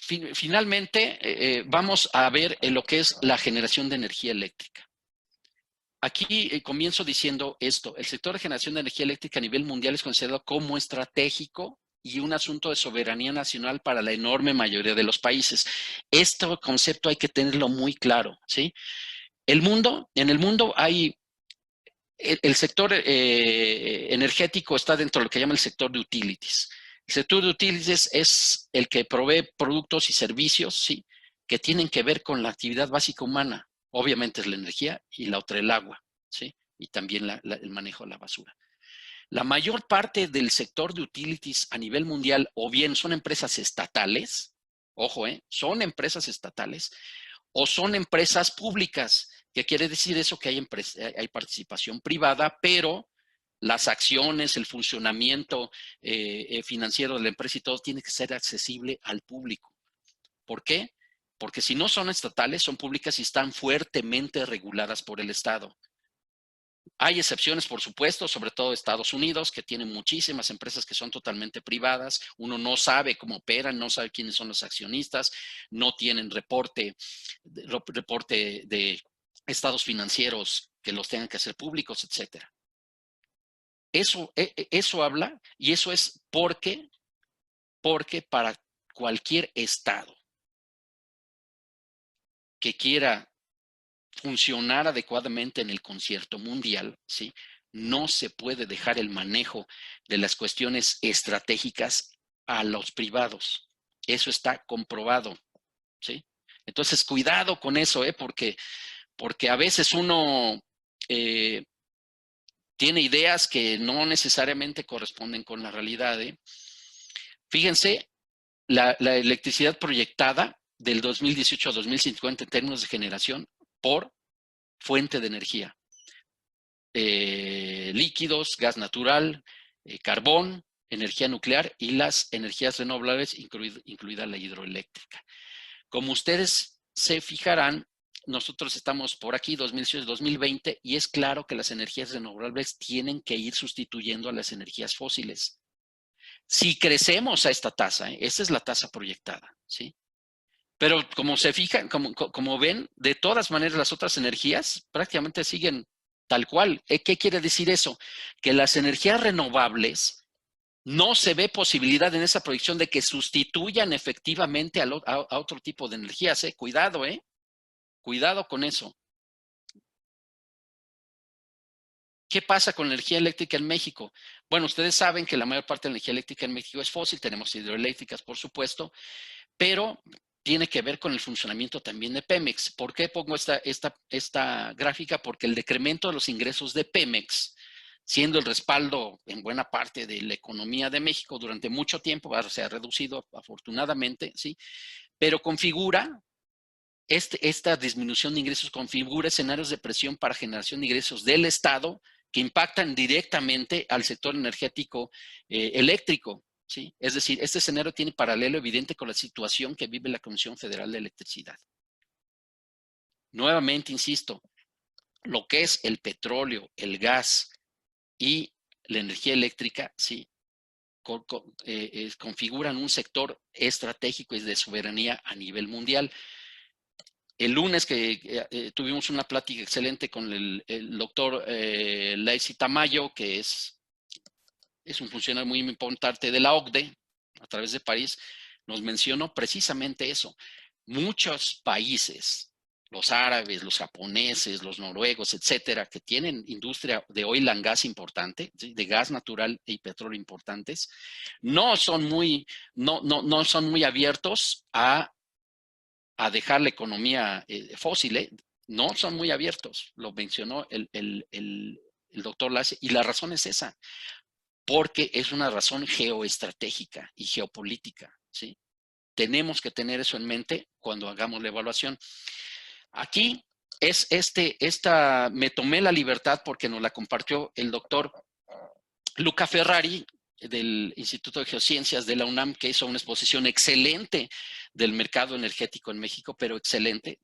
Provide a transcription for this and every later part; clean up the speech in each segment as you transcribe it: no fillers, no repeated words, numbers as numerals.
finalmente, vamos a ver lo que es la generación de energía eléctrica. Aquí comienzo diciendo esto. El sector de generación de energía eléctrica a nivel mundial es considerado como estratégico y un asunto de soberanía nacional para la enorme mayoría de los países. Este concepto hay que tenerlo muy claro, ¿sí? En el mundo hay el sector energético está dentro de lo que llama el sector de utilities. El sector de utilities es el que provee productos y servicios, ¿sí?, que tienen que ver con la actividad básica humana. Obviamente es la energía y la otra el agua, ¿sí? Y también el manejo de la basura. La mayor parte del sector de utilities a nivel mundial o bien son empresas estatales, ojo, son empresas estatales, o son empresas públicas. ¿Qué quiere decir eso? Que hay participación privada, pero las acciones, el funcionamiento financiero de la empresa y todo tiene que ser accesible al público. ¿Por qué? Porque si no son estatales, son públicas y están fuertemente reguladas por el Estado. Hay excepciones, por supuesto, sobre todo Estados Unidos, que tiene muchísimas empresas que son totalmente privadas. Uno no sabe cómo operan, no sabe quiénes son los accionistas, no tienen reporte de estados financieros que los tengan que hacer públicos, etcétera. Eso habla, y eso es porque para cualquier estado que quiera funcionar adecuadamente en el concierto mundial, ¿sí?, no se puede dejar el manejo de las cuestiones estratégicas a los privados. Eso está comprobado, ¿sí? Entonces, cuidado con eso, porque a veces uno tiene ideas que no necesariamente corresponden con la realidad. Fíjense, la electricidad proyectada del 2018 a 2050 en términos de generación por fuente de energía. Líquidos, gas natural, carbón, energía nuclear y las energías renovables, incluida la hidroeléctrica. Como ustedes se fijarán, nosotros estamos por aquí 2018-2020 y es claro que las energías renovables tienen que ir sustituyendo a las energías fósiles. Si crecemos a esta tasa, esta es la tasa proyectada, ¿sí? Pero como se fijan, como ven, de todas maneras las otras energías prácticamente siguen tal cual. ¿Qué quiere decir eso? Que las energías renovables no se ve posibilidad en esa proyección de que sustituyan efectivamente a otro tipo de energías. Cuidado, cuidado con eso. ¿Qué pasa con la energía eléctrica en México? Bueno, ustedes saben que la mayor parte de la energía eléctrica en México es fósil, tenemos hidroeléctricas, por supuesto, pero tiene que ver con el funcionamiento también de Pemex. ¿Por qué pongo esta gráfica? Porque el decremento de los ingresos de Pemex, siendo el respaldo en buena parte de la economía de México durante mucho tiempo, se ha reducido afortunadamente, ¿sí? Pero configura, esta disminución de ingresos configura escenarios de presión para generación de ingresos del Estado que impactan directamente al sector energético eléctrico. ¿Sí? Es decir, este escenario tiene paralelo evidente con la situación que vive la Comisión Federal de Electricidad. Nuevamente, insisto, lo que es el petróleo, el gas y la energía eléctrica, ¿sí?, configuran un sector estratégico y de soberanía a nivel mundial. El lunes que tuvimos una plática excelente con el doctor Lacy Tamayo, que es un funcionario muy importante de la OCDE, a través de París, nos mencionó precisamente eso. Muchos países, los árabes, los japoneses, los noruegos, etcétera, que tienen industria de oil and gas importante, ¿sí?, de gas natural y petróleo importantes, no son muy abiertos a dejar la economía fósil, no son muy abiertos. Lo mencionó el doctor Lacy, y la razón es esa, porque es una razón geoestratégica y geopolítica, ¿sí? Tenemos que tener eso en mente cuando hagamos la evaluación. Aquí es me tomé la libertad porque nos la compartió el doctor Luca Ferrari del Instituto de Geociencias de la UNAM, que hizo una exposición excelente del mercado energético en México, pero excelente.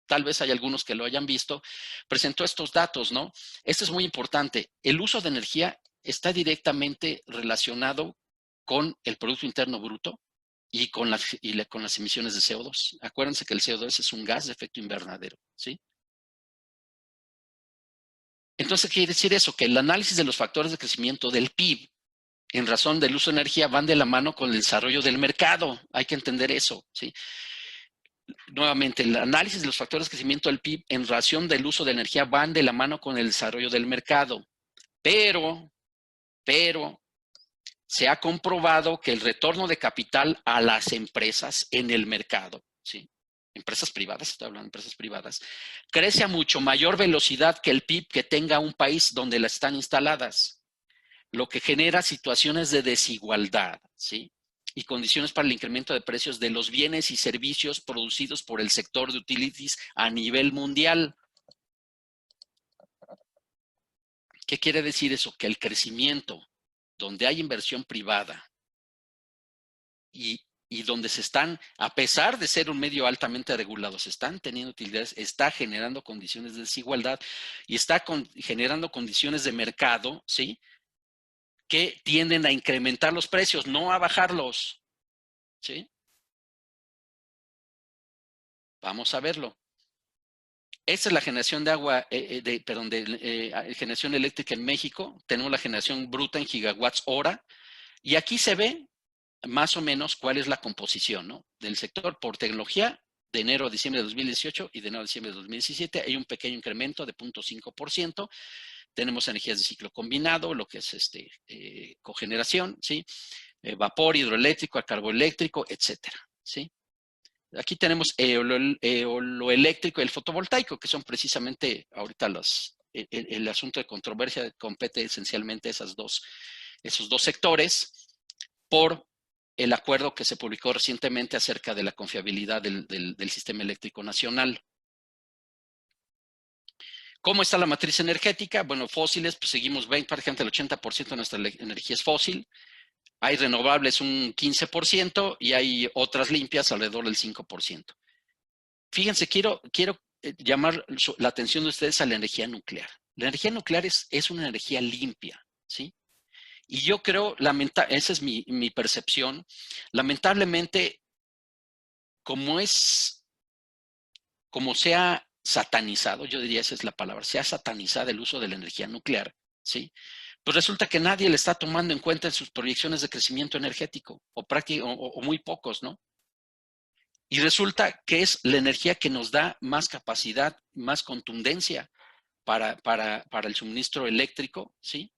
Tal vez hay algunos que lo hayan visto, presentó estos datos, ¿no? Esto es muy importante. El uso de energía está directamente relacionado con el Producto Interno Bruto y con las emisiones de CO2. Acuérdense que el CO2 es un gas de efecto invernadero, ¿sí? Entonces, ¿qué quiere decir eso? Que el análisis de los factores de crecimiento del PIB en razón del uso de energía van de la mano con el desarrollo del mercado. Hay que entender eso, ¿sí? Nuevamente, el análisis de los factores de crecimiento del PIB en razón del uso de energía van de la mano con el desarrollo del mercado. Pero se ha comprobado que el retorno de capital a las empresas en el mercado, ¿sí? Empresas privadas, estoy hablando de empresas privadas, crece a mucho mayor velocidad que el PIB que tenga un país donde las están instaladas, lo que genera situaciones de desigualdad, ¿sí? Y condiciones para el incremento de precios de los bienes y servicios producidos por el sector de utilities a nivel mundial. ¿Qué quiere decir eso? Que el crecimiento, donde hay inversión privada y donde se están, a pesar de ser un medio altamente regulado, se están teniendo utilidades, está generando condiciones de desigualdad y está generando condiciones de mercado, ¿sí? Que tienden a incrementar los precios, no a bajarlos, ¿sí? Vamos a verlo. Esta es la generación de agua, de generación eléctrica en México. Tenemos la generación bruta en gigawatts hora. Y aquí se ve más o menos cuál es la composición, ¿no? Del sector por tecnología de enero a diciembre de 2018 y de enero a diciembre de 2017. Hay un pequeño incremento de 0.5%. Tenemos energías de ciclo combinado, lo que es cogeneración, ¿sí? Vapor, hidroeléctrico, carboeléctrico, etcétera, ¿sí? Aquí tenemos eoloeléctrico y el fotovoltaico, que son precisamente ahorita el asunto de controversia, compete esencialmente esos dos sectores por el acuerdo que se publicó recientemente acerca de la confiabilidad del sistema eléctrico nacional. ¿Cómo está la matriz energética? Bueno, fósiles, pues seguimos prácticamente el 80% de nuestra energía es fósil. Hay renovables un 15% y hay otras limpias alrededor del 5%. Fíjense, quiero llamar la atención de ustedes a la energía nuclear. La energía nuclear es una energía limpia, ¿sí? Y yo creo, esa es mi percepción, lamentablemente, como se ha satanizado, yo diría esa es la palabra, se ha satanizado el uso de la energía nuclear, ¿sí? Pues resulta que nadie le está tomando en cuenta en sus proyecciones de crecimiento energético, o muy pocos, ¿no? Y resulta que es la energía que nos da más capacidad, más contundencia para el suministro eléctrico, ¿sí?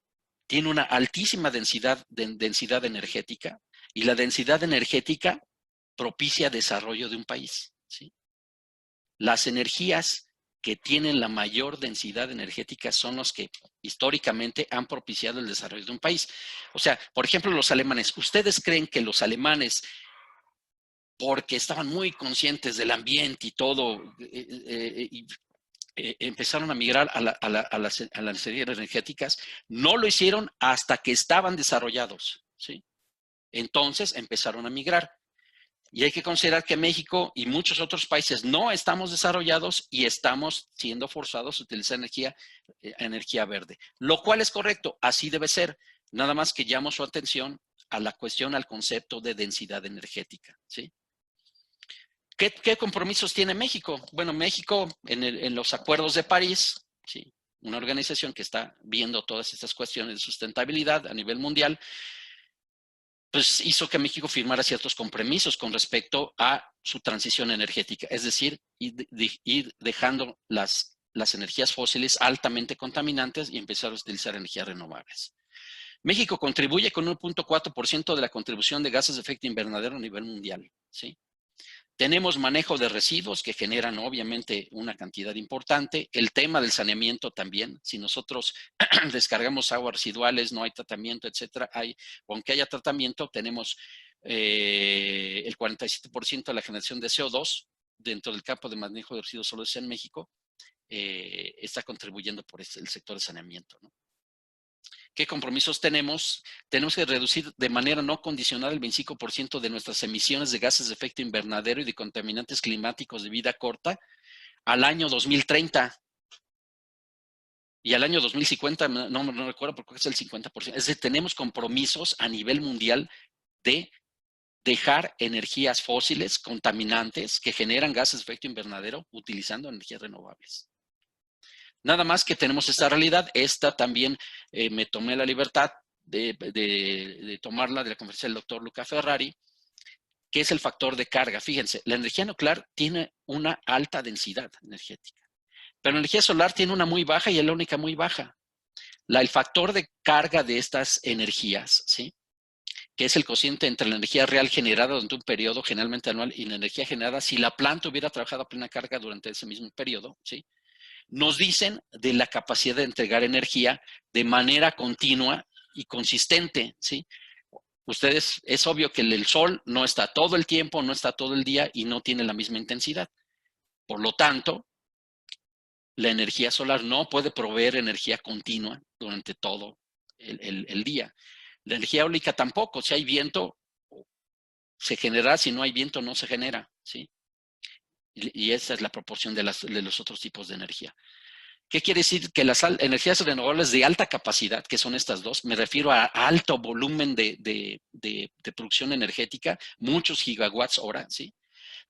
Tiene una altísima densidad energética y la densidad energética propicia desarrollo de un país, ¿sí? Las energías que tienen la mayor densidad energética son los que históricamente han propiciado el desarrollo de un país. O sea, por ejemplo, los alemanes. ¿Ustedes creen que los alemanes, porque estaban muy conscientes del ambiente y todo, empezaron a migrar a las energías energéticas? No lo hicieron hasta que estaban desarrollados, ¿sí? Entonces empezaron a migrar. Y hay que considerar que México y muchos otros países no estamos desarrollados y estamos siendo forzados a utilizar energía verde, lo cual es correcto, así debe ser. Nada más que llamo su atención a la cuestión, al concepto de densidad energética, ¿sí? ¿Qué compromisos tiene México? Bueno, México en los acuerdos de París, ¿sí? Una organización que está viendo todas estas cuestiones de sustentabilidad a nivel mundial, pues hizo que México firmara ciertos compromisos con respecto a su transición energética, es decir, ir dejando las energías fósiles altamente contaminantes y empezar a utilizar energías renovables. México contribuye con 1.4% de la contribución de gases de efecto invernadero a nivel mundial, ¿sí? Tenemos manejo de residuos que generan obviamente una cantidad importante. El tema del saneamiento también. Si nosotros descargamos aguas residuales, no hay tratamiento, etcétera. Aunque haya tratamiento, tenemos el 47% de la generación de CO2 dentro del campo de manejo de residuos sólidos en México. Está contribuyendo por el sector de saneamiento, ¿no? ¿Qué compromisos tenemos? Tenemos que reducir de manera no condicional el 25% de nuestras emisiones de gases de efecto invernadero y de contaminantes climáticos de vida corta al año 2030. Y al año 2050, no recuerdo, porque es el 50%. Es decir, tenemos compromisos a nivel mundial de dejar energías fósiles contaminantes que generan gases de efecto invernadero utilizando energías renovables. Nada más que tenemos esta realidad. Esta también me tomé la libertad de tomarla de la conferencia del doctor Luca Ferrari, que es el factor de carga. Fíjense, la energía nuclear tiene una alta densidad energética, pero la energía solar tiene una muy baja y es la única muy baja. El factor de carga de estas energías, ¿sí?, que es el cociente entre la energía real generada durante un periodo generalmente anual y la energía generada si la planta hubiera trabajado a plena carga durante ese mismo periodo, ¿sí?, nos dicen de la capacidad de entregar energía de manera continua y consistente, ¿sí? Ustedes, es obvio que el sol no está todo el tiempo, no está todo el día y no tiene la misma intensidad. Por lo tanto, la energía solar no puede proveer energía continua durante todo el día. La energía eólica tampoco. Si hay viento, se genera. Si no hay viento, no se genera, ¿sí? Y esa es la proporción de los otros tipos de energía. ¿Qué quiere decir? Que las energías renovables de alta capacidad, que son estas dos, me refiero a alto volumen de producción energética, muchos gigawatts hora, ¿sí?,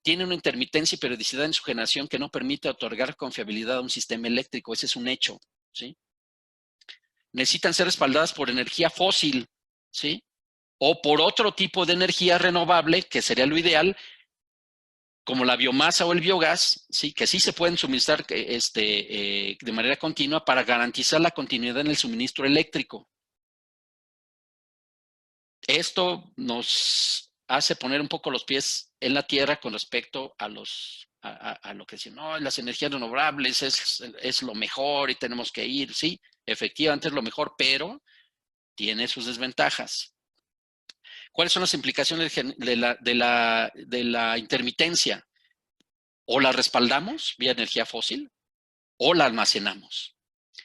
tienen una intermitencia y periodicidad en su generación que no permite otorgar confiabilidad a un sistema eléctrico. Ese es un hecho, ¿sí? Necesitan ser respaldadas por energía fósil, ¿sí?, o por otro tipo de energía renovable, que sería lo ideal, como la biomasa o el biogás, ¿sí?, que sí se pueden suministrar de manera continua para garantizar la continuidad en el suministro eléctrico. Esto nos hace poner un poco los pies en la tierra con respecto a lo que dicen, no, las energías renovables es lo mejor y tenemos que ir. Sí, efectivamente es lo mejor, pero tiene sus desventajas. ¿Cuáles son las implicaciones de la intermitencia? O la respaldamos vía energía fósil o la almacenamos.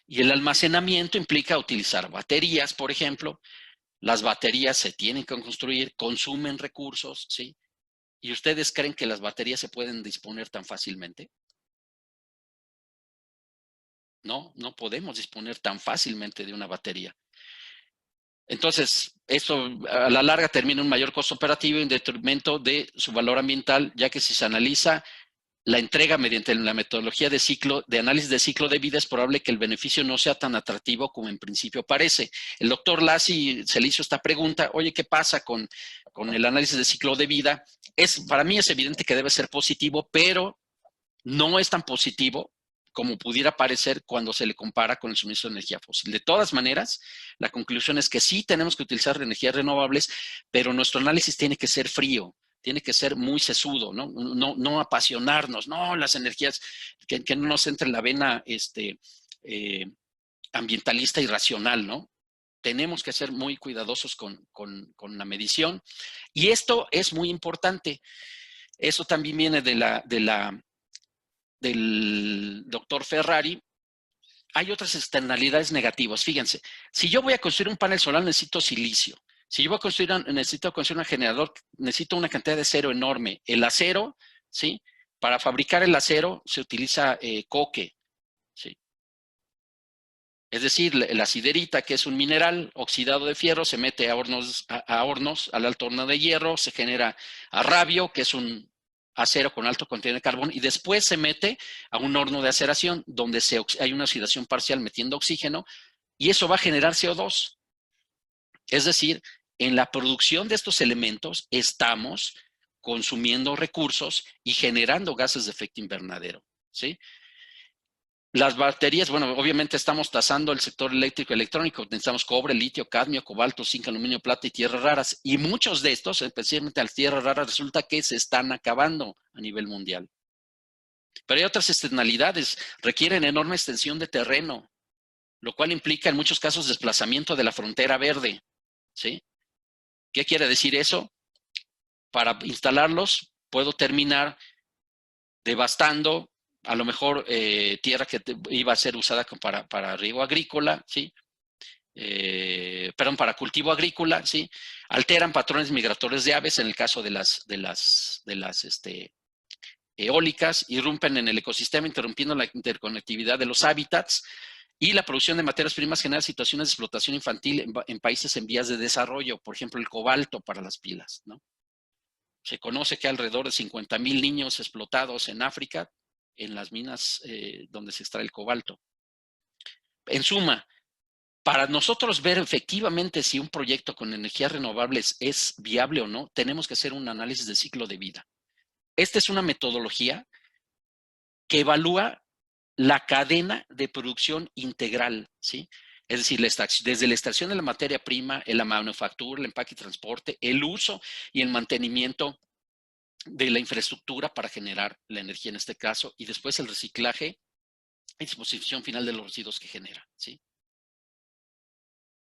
Y el almacenamiento implica utilizar baterías, por ejemplo. Las baterías se tienen que construir, consumen recursos, ¿sí? ¿Y ustedes creen que las baterías se pueden disponer tan fácilmente? No, no podemos disponer tan fácilmente de una batería. Entonces, esto a la larga termina en un mayor costo operativo en detrimento de su valor ambiental, ya que si se analiza la entrega mediante la metodología de análisis de ciclo de vida, es probable que el beneficio no sea tan atractivo como en principio parece. El doctor Lassi se le hizo esta pregunta, oye, ¿qué pasa con el análisis de ciclo de vida? Para mí es evidente que debe ser positivo, pero no es tan positivo como pudiera parecer cuando se le compara con el suministro de energía fósil. De todas maneras, la conclusión es que sí tenemos que utilizar energías renovables, pero nuestro análisis tiene que ser frío, tiene que ser muy sesudo, no apasionarnos, no las energías, que no nos entre en la vena ambientalista y racional, ¿no? Tenemos que ser muy cuidadosos con la medición. Y esto es muy importante. Eso también viene del doctor Ferrari. Hay otras externalidades negativas. Fíjense, si yo voy a construir un panel solar, necesito silicio. Si yo voy a necesito construir un generador, necesito una cantidad de acero enorme. El acero, ¿sí? Para fabricar el acero se utiliza coque, ¿sí? Es decir, la siderita, que es un mineral oxidado de fierro, se mete a hornos, al alto horno de hierro, se genera arrabio, que es un acero con alto contenido de carbón, y después se mete a un horno de aceración donde hay una oxidación parcial metiendo oxígeno, y eso va a generar CO2. Es decir, en la producción de estos elementos estamos consumiendo recursos y generando gases de efecto invernadero, ¿sí? Las baterías, bueno, obviamente estamos tasando el sector eléctrico y electrónico. Necesitamos cobre, litio, cadmio, cobalto, zinc, aluminio, plata y tierras raras. Y muchos de estos, especialmente las tierras raras, resulta que se están acabando a nivel mundial. Pero hay otras externalidades. Requieren enorme extensión de terreno, lo cual implica en muchos casos desplazamiento de la frontera verde, ¿sí? ¿Qué quiere decir eso? Para instalarlos, puedo terminar devastando a lo mejor tierra que iba a ser usada para riego agrícola, ¿sí? Perdón, para cultivo agrícola, ¿sí? Alteran patrones migratorios de aves en el caso de las eólicas, irrumpen en el ecosistema interrumpiendo la interconectividad de los hábitats Y la producción de materias primas genera situaciones de explotación infantil en países en vías de desarrollo, por ejemplo, el cobalto para las pilas, ¿no? Se conoce que alrededor de 50,000 niños explotados en África en las minas donde se extrae el cobalto. En suma, para nosotros ver efectivamente si un proyecto con energías renovables es viable o no, tenemos que hacer un análisis de ciclo de vida. Esta es una metodología que evalúa la cadena de producción integral, ¿sí? Es decir, desde la extracción de la materia prima, la manufactura, el empaque y transporte, el uso y el mantenimiento de la infraestructura para generar la energía en este caso, y después el reciclaje y disposición final de los residuos que genera, ¿sí?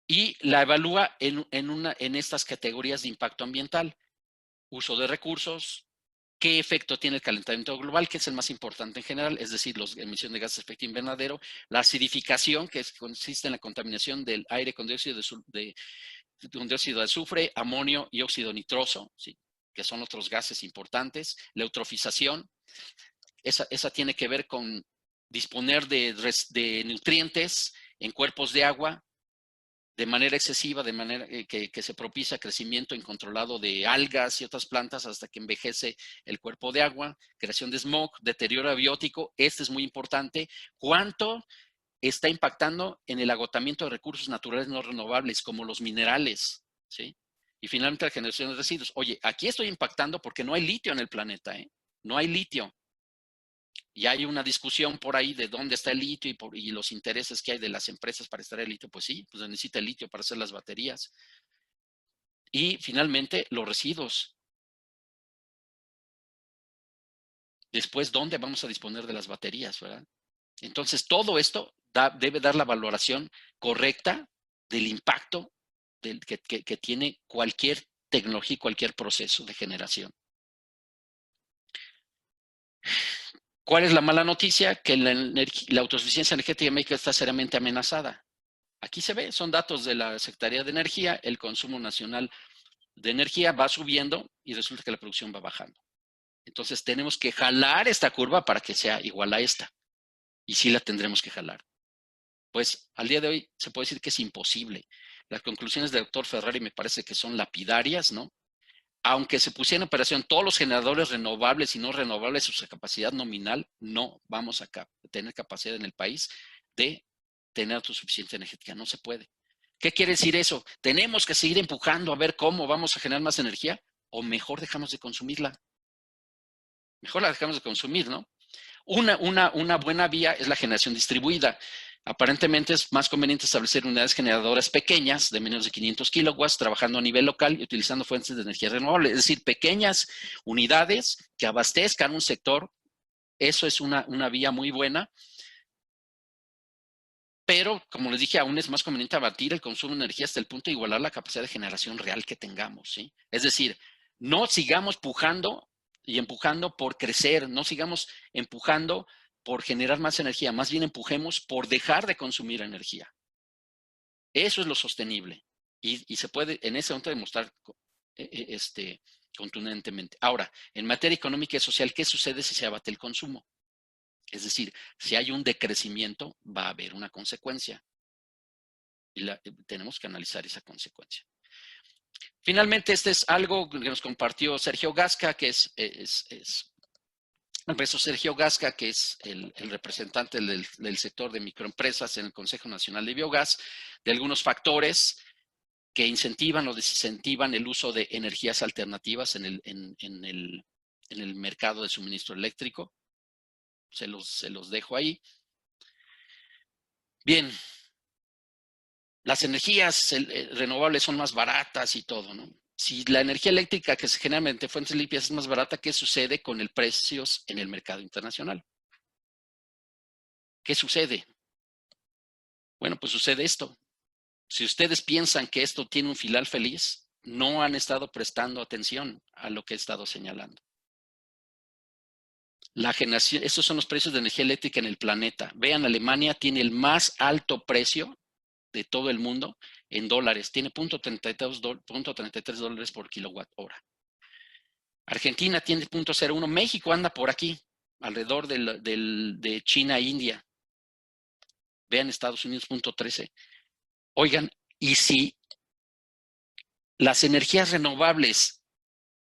Y la evalúa en estas categorías de impacto ambiental: uso de recursos, qué efecto tiene el calentamiento global, que es el más importante en general, es decir, las emisiones de gases de efecto invernadero, la acidificación, que consiste en la contaminación del aire con dióxido de azufre, amonio y óxido nitroso, ¿sí?, que son otros gases importantes. La eutrofización, esa tiene que ver con disponer de nutrientes en cuerpos de agua de manera excesiva, de manera que se propicia crecimiento incontrolado de algas y otras plantas hasta que envejece el cuerpo de agua, creación de smog, deterioro abiótico. Este es muy importante. ¿Cuánto está impactando en el agotamiento de recursos naturales no renovables, como los minerales, ¿sí? Y finalmente la generación de residuos. Oye, aquí estoy impactando porque no hay litio en el planeta, ¿eh? No hay litio. Y hay una discusión por ahí de dónde está el litio y los intereses que hay de las empresas para extraer el litio. Pues sí, pues se necesita el litio para hacer las baterías. Y finalmente, los residuos. Después, ¿dónde vamos a disponer de las baterías, verdad? Entonces, todo esto debe dar la valoración correcta del impacto que tiene cualquier tecnología y cualquier proceso de generación. ¿Cuál es la mala noticia? Que la autosuficiencia energética en México está seriamente amenazada. Aquí se ve, son datos de la Secretaría de Energía, el consumo nacional de energía va subiendo y resulta que la producción va bajando. Entonces tenemos que jalar esta curva para que sea igual a esta. Y sí la tendremos que jalar. Pues al día de hoy se puede decir que es imposible. Las conclusiones del doctor Ferrari me parece que son lapidarias, ¿no? Aunque se pusiera en operación todos los generadores renovables y no renovables, su capacidad nominal, no vamos a tener capacidad en el país de tener autosuficiencia energética. No se puede. ¿Qué quiere decir eso? ¿Tenemos que seguir empujando a ver cómo vamos a generar más energía? ¿O mejor dejamos de consumirla? Mejor la dejamos de consumir, ¿no? Una buena vía es la generación distribuida. Aparentemente es más conveniente establecer unidades generadoras pequeñas de menos de 500 kilowatts, trabajando a nivel local y utilizando fuentes de energía renovable. Es decir, pequeñas unidades que abastezcan un sector. Eso es una vía muy buena. Pero, como les dije, aún es más conveniente abatir el consumo de energía hasta el punto de igualar la capacidad de generación real que tengamos, ¿sí? Es decir, no sigamos pujando y empujando por crecer, no sigamos empujando por generar más energía, más bien empujemos por dejar de consumir energía. Eso es lo sostenible y se puede en ese momento demostrar contundentemente. Ahora, en materia económica y social, ¿qué sucede si se abate el consumo? Es decir, si hay un decrecimiento, va a haber una consecuencia y tenemos que analizar esa consecuencia. Finalmente, este es algo que nos compartió Sergio Gasca, que es el profesor Sergio Gasca, que es el representante del sector de microempresas en el Consejo Nacional de Biogás, de algunos factores que incentivan o desincentivan el uso de energías alternativas en el mercado de suministro eléctrico. Se los dejo ahí. Bien, las energías renovables son más baratas y todo, ¿no? Si la energía eléctrica que se genera mediante fuentes limpias es más barata, ¿qué sucede con el precios en el mercado internacional? ¿Qué sucede? Bueno, pues sucede esto. Si ustedes piensan que esto tiene un final feliz, no han estado prestando atención a lo que he estado señalando. La generación, estos son los precios de energía eléctrica en el planeta. Vean, Alemania tiene el más alto precio de todo el mundo en dólares. Tiene $0.33 por kilowatt hora. Argentina tiene 0.01. México anda por aquí, alrededor de China e India. Vean Estados Unidos, punto 13. Oigan, y si las energías renovables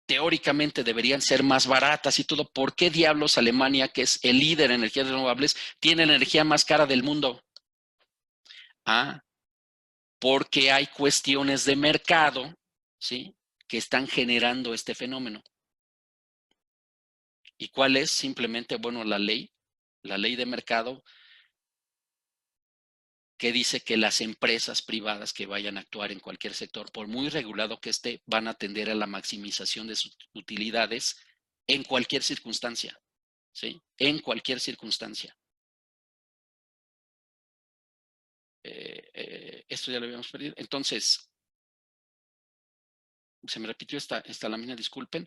teóricamente deberían ser más baratas y todo, ¿por qué diablos Alemania, que es el líder en energías renovables, tiene la energía más cara del mundo? Ah, porque hay cuestiones de mercado, ¿sí?, que están generando este fenómeno. ¿Y cuál es? Simplemente, bueno, la ley de mercado, que dice que las empresas privadas que vayan a actuar en cualquier sector, por muy regulado que esté, van a atender a la maximización de sus utilidades en cualquier circunstancia, ¿sí? En cualquier circunstancia. Esto ya lo habíamos perdido. Entonces, se me repitió esta lámina, disculpen.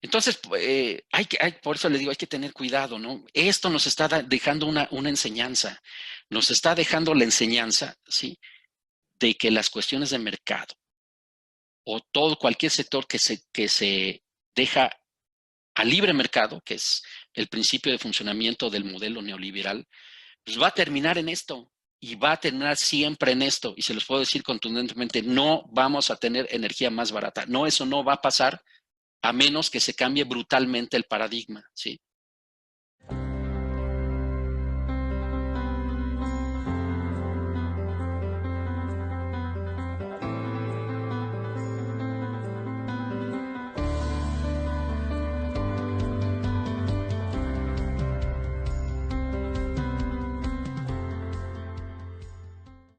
Entonces, por eso les digo, hay que tener cuidado, ¿no? Esto nos está dejando una enseñanza. Nos está dejando la enseñanza, ¿sí?, de que las cuestiones de mercado o cualquier sector que se deja a libre mercado, que es el principio de funcionamiento del modelo neoliberal, pues va a terminar en esto y va a terminar siempre en esto. Y se los puedo decir contundentemente, no vamos a tener energía más barata. No, eso no va a pasar a menos que se cambie brutalmente el paradigma, ¿sí?